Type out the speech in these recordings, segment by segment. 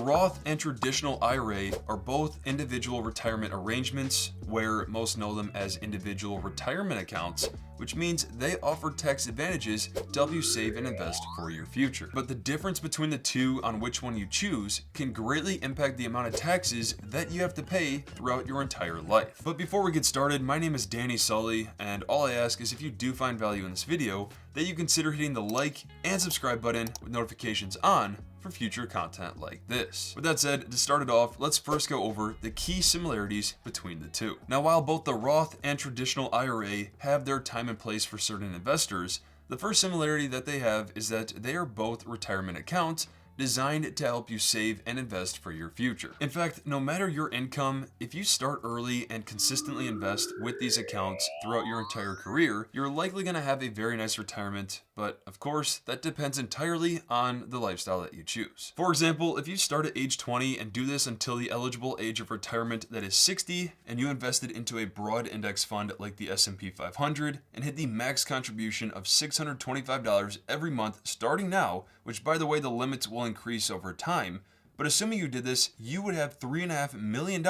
Roth and traditional IRA are both individual retirement arrangements, where most know them as individual retirement accounts, which means they offer tax advantages to help you save and invest for your future. But the difference between the two on which one you choose can greatly impact the amount of taxes that you have to pay throughout your entire life. But before we get started, my name is Danny Sully, and all I ask is if you do find value in this video, that you consider hitting the like and subscribe button with notifications on for future content like this. With that said, to start it off, let's first go over the key similarities between the two. Now, while both the Roth and traditional IRA have their time and place for certain investors, the first similarity that they have is that they are both retirement accounts designed to help you save and invest for your future. In fact, no matter your income, if you start early and consistently invest with these accounts throughout your entire career, you're likely going to have a very nice retirement, but of course, that depends entirely on the lifestyle that you choose. For example, if you start at age 20 and do this until the eligible age of retirement that is 60, and you invested into a broad index fund like the S&P 500 and hit the max contribution of $625 every month starting now, which by the way, the limits will increase over time, but assuming you did this, you would have $3.5 million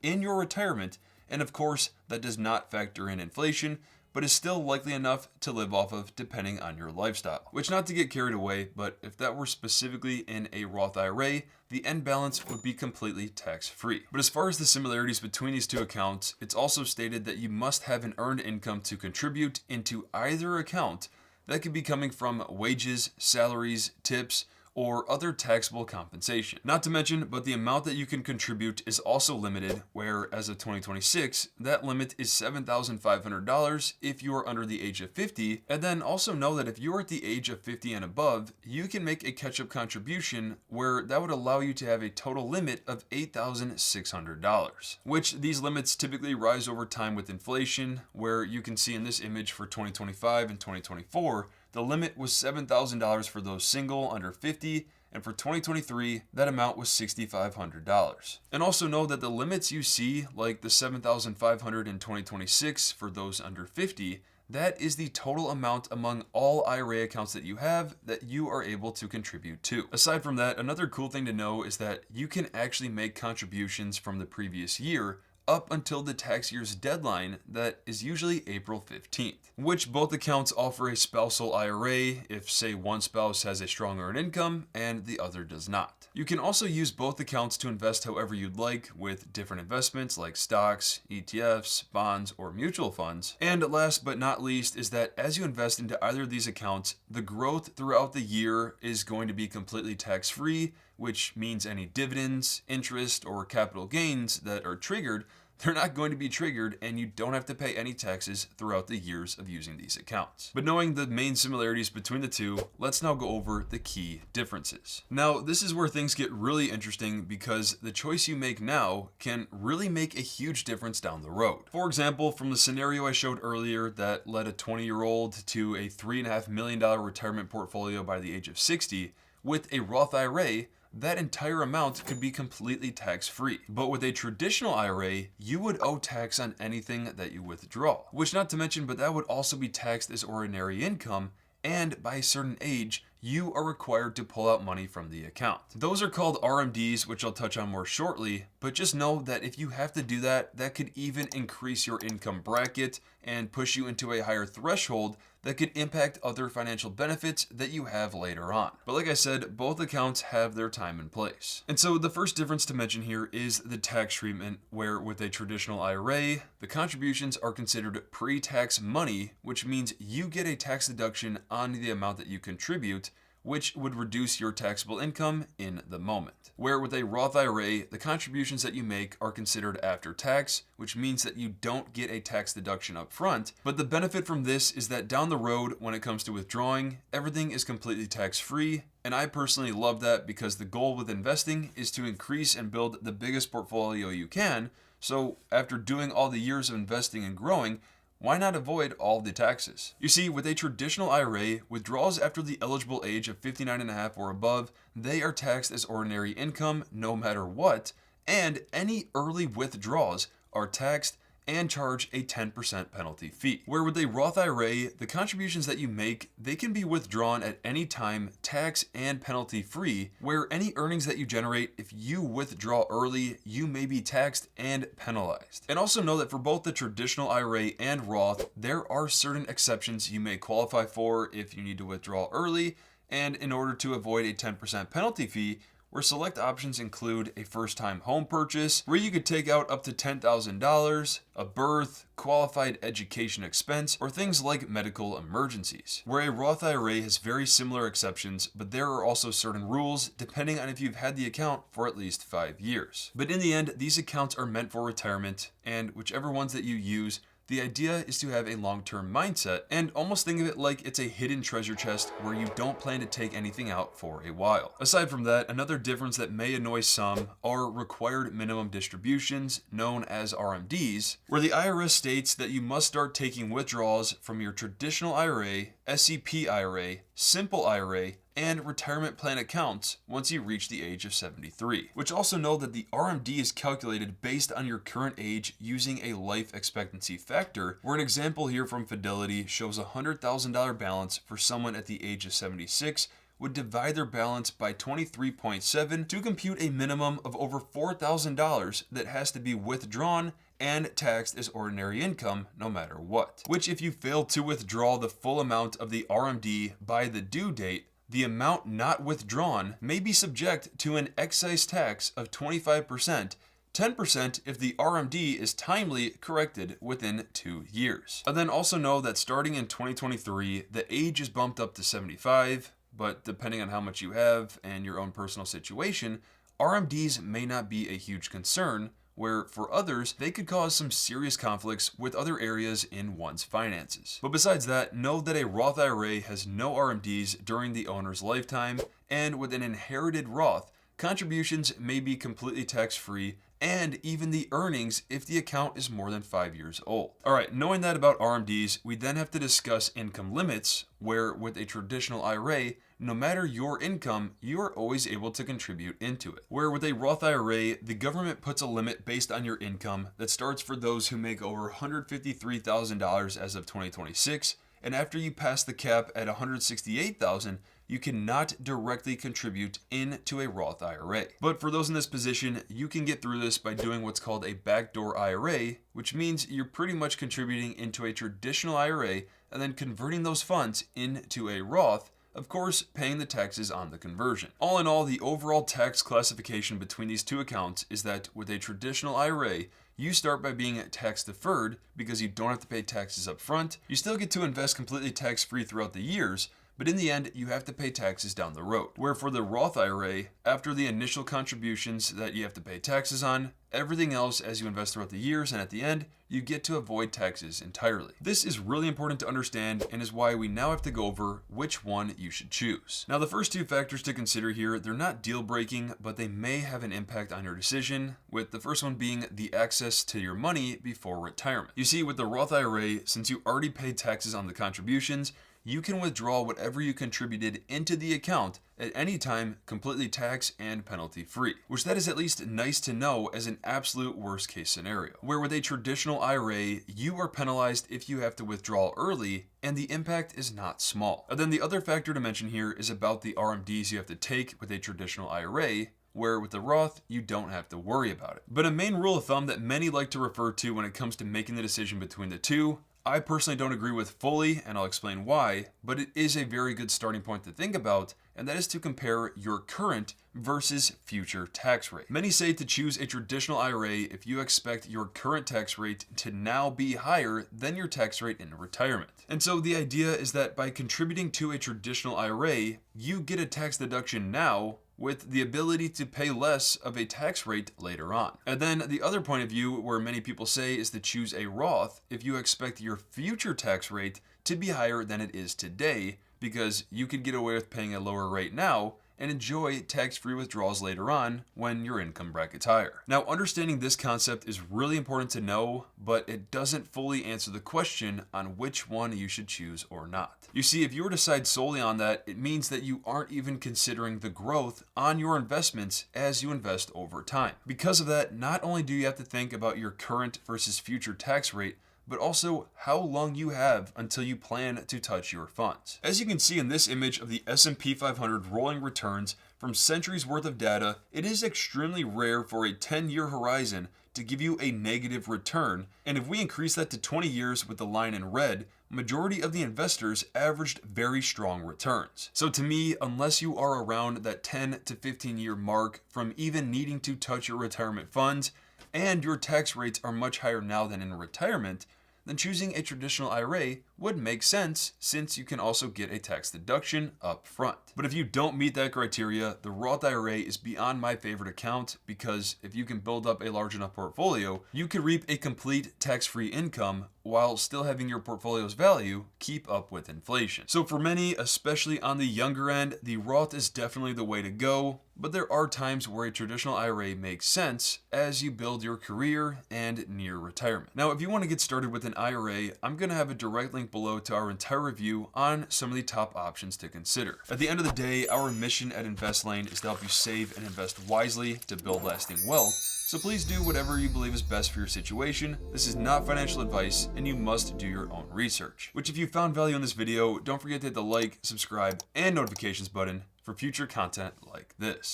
in your retirement, and of course, that does not factor in inflation, but is still likely enough to live off of depending on your lifestyle. Which, not to get carried away, but if that were specifically in a Roth IRA, the end balance would be completely tax-free. But as far as the similarities between these two accounts, it's also stated that you must have an earned income to contribute into either account. That could be coming from wages, salaries, tips, or other taxable compensation. Not to mention, but the amount that you can contribute is also limited, where as of 2026, that limit is $7,500 if you are under the age of 50. And then also know that if you are at the age of 50 and above, you can make a catch-up contribution where that would allow you to have a total limit of $8,600, which these limits typically rise over time with inflation, where you can see in this image for 2025 and 2024, the limit was $7,000 for those single under 50, and for 2023, that amount was $6,500. And also know that the limits you see, like the $7,500 in 2026 for those under 50, that is the total amount among all IRA accounts that you have that you are able to contribute to. Aside from that, another cool thing to know is that you can actually make contributions from the previous year up until the tax year's deadline that is usually April 15th, which both accounts offer a spousal IRA if, say, one spouse has a strong earned income and the other does not. You can also use both accounts to invest however you'd like with different investments like stocks, ETFs, bonds, or mutual funds. And last but not least is that as you invest into either of these accounts, the growth throughout the year is going to be completely tax-free, which means any dividends, interest, or capital gains that are triggered, they're not going to be triggered, and you don't have to pay any taxes throughout the years of using these accounts. But knowing the main similarities between the two, let's now go over the key differences. Now, this is where things get really interesting because the choice you make now can really make a huge difference down the road. For example, from the scenario I showed earlier that led a 20-year-old to a $3.5 million retirement portfolio by the age of 60, with a Roth IRA, that entire amount could be completely tax-free. But with a traditional IRA, you would owe tax on anything that you withdraw, which not to mention, but that would also be taxed as ordinary income, and by a certain age, you are required to pull out money from the account. Those are called RMDs, which I'll touch on more shortly, but just know that if you have to do that, that could even increase your income bracket and push you into a higher threshold that could impact other financial benefits that you have later on. But like I said, both accounts have their time and place. And so the first difference to mention here is the tax treatment, where with a traditional IRA, the contributions are considered pre-tax money, which means you get a tax deduction on the amount that you contribute, which would reduce your taxable income in the moment. Where with a Roth IRA, the contributions that you make are considered after tax, which means that you don't get a tax deduction up front. But the benefit from this is that down the road, when it comes to withdrawing, everything is completely tax-free. And I personally love that because the goal with investing is to increase and build the biggest portfolio you can. So after doing all the years of investing and growing, why not avoid all the taxes? You see, with a traditional IRA, withdrawals after the eligible age of 59.5 or above, they are taxed as ordinary income no matter what, and any early withdrawals are taxed and charge a 10% penalty fee. Where with a Roth IRA, the contributions that you make, they can be withdrawn at any time, tax and penalty free, where any earnings that you generate, if you withdraw early, you may be taxed and penalized. And also know that for both the traditional IRA and Roth, there are certain exceptions you may qualify for if you need to withdraw early, and in order to avoid a 10% penalty fee, where select options include a first-time home purchase, where you could take out up to $10,000, a birth, qualified education expense, or things like medical emergencies. Where a Roth IRA has very similar exceptions, but there are also certain rules depending on if you've had the account for at least 5 years. But in the end, these accounts are meant for retirement, and whichever ones that you use, the idea is to have a long-term mindset and almost think of it like it's a hidden treasure chest where you don't plan to take anything out for a while. Aside from that, another difference that may annoy some are required minimum distributions, known as RMDs, where the IRS states that you must start taking withdrawals from your traditional IRA, SEP IRA, simple IRA, and retirement plan accounts once you reach the age of 73. Which also know that the RMD is calculated based on your current age using a life expectancy factor, where an example here from Fidelity shows a $100,000 balance for someone at the age of 76 would divide their balance by 23.7 to compute a minimum of over $4,000 that has to be withdrawn and taxed as ordinary income no matter what. Which if you fail to withdraw the full amount of the RMD by the due date, the amount not withdrawn may be subject to an excise tax of 25%, 10% if the RMD is timely corrected within 2 years. And then also know that starting in 2023, the age is bumped up to 75, but depending on how much you have and your own personal situation, RMDs may not be a huge concern, where for others, they could cause some serious conflicts with other areas in one's finances. But besides that, know that a Roth IRA has no RMDs during the owner's lifetime, and with an inherited Roth, contributions may be completely tax-free, and even the earnings if the account is more than 5 years old. Alright, knowing that about RMDs, we then have to discuss income limits, where with a traditional IRA, no matter your income, you are always able to contribute into it. Where with a Roth IRA, the government puts a limit based on your income that starts for those who make over $153,000 as of 2026, and after you pass the cap at $168,000, you cannot directly contribute into a Roth IRA. But for those in this position, you can get through this by doing what's called a backdoor IRA, which means you're pretty much contributing into a traditional IRA and then converting those funds into a Roth, of course, paying the taxes on the conversion. All in all, the overall tax classification between these two accounts is that with a traditional IRA, you start by being tax deferred because you don't have to pay taxes up front. You still get to invest completely tax-free throughout the years, but in the end, you have to pay taxes down the road. Where for the Roth IRA, after the initial contributions that you have to pay taxes on, everything else as you invest throughout the years, and at the end, you get to avoid taxes entirely. This is really important to understand and is why we now have to go over which one you should choose. Now, the first two factors to consider here, they're not deal breaking, but they may have an impact on your decision, with the first one being the access to your money before retirement. You see, with the Roth IRA, since you already paid taxes on the contributions, you can withdraw whatever you contributed into the account at any time completely tax and penalty free, which that is at least nice to know as an absolute worst case scenario. Where with a traditional IRA, you are penalized if you have to withdraw early, and the impact is not small. And then the other factor to mention here is about the RMDs you have to take with a traditional IRA, where with the Roth, you don't have to worry about it. But a main rule of thumb that many like to refer to when it comes to making the decision between the two, I personally don't agree with fully, and I'll explain why, but it is a very good starting point to think about, and that is to compare your current versus future tax rate. Many say to choose a traditional IRA if you expect your current tax rate to now be higher than your tax rate in retirement. And so the idea is that by contributing to a traditional IRA, you get a tax deduction now with the ability to pay less of a tax rate later on. And then the other point of view where many people say is to choose a Roth if you expect your future tax rate to be higher than it is today, because you could get away with paying a lower rate now and enjoy tax-free withdrawals later on when your income bracket's higher. Now, understanding this concept is really important to know, but it doesn't fully answer the question on which one you should choose or not. You see, if you were to decide solely on that, it means that you aren't even considering the growth on your investments as you invest over time. Because of that, not only do you have to think about your current versus future tax rate, but also how long you have until you plan to touch your funds. As you can see in this image of the S&P 500 rolling returns from centuries worth of data, it is extremely rare for a 10-year horizon to give you a negative return, and if we increase that to 20 years with the line in red, majority of the investors averaged very strong returns. So to me, unless you are around that 10 to 15 year mark from even needing to touch your retirement funds, and your tax rates are much higher now than in retirement, then choosing a traditional IRA would make sense since you can also get a tax deduction up front. But if you don't meet that criteria, the Roth IRA is beyond my favorite account because if you can build up a large enough portfolio, you can reap a complete tax-free income while still having your portfolio's value keep up with inflation. So for many, especially on the younger end, the Roth is definitely the way to go, but there are times where a traditional IRA makes sense as you build your career and near retirement. Now, if you want to get started with an IRA, I'm going to have a direct link below to our entire review on some of the top options to consider. At the end of the day, our mission at InvestLane is to help you save and invest wisely to build lasting wealth. So please do whatever you believe is best for your situation. This is not financial advice, and you must do your own research. Which, if you found value in this video, don't forget to hit the like, subscribe, and notifications button for future content like this.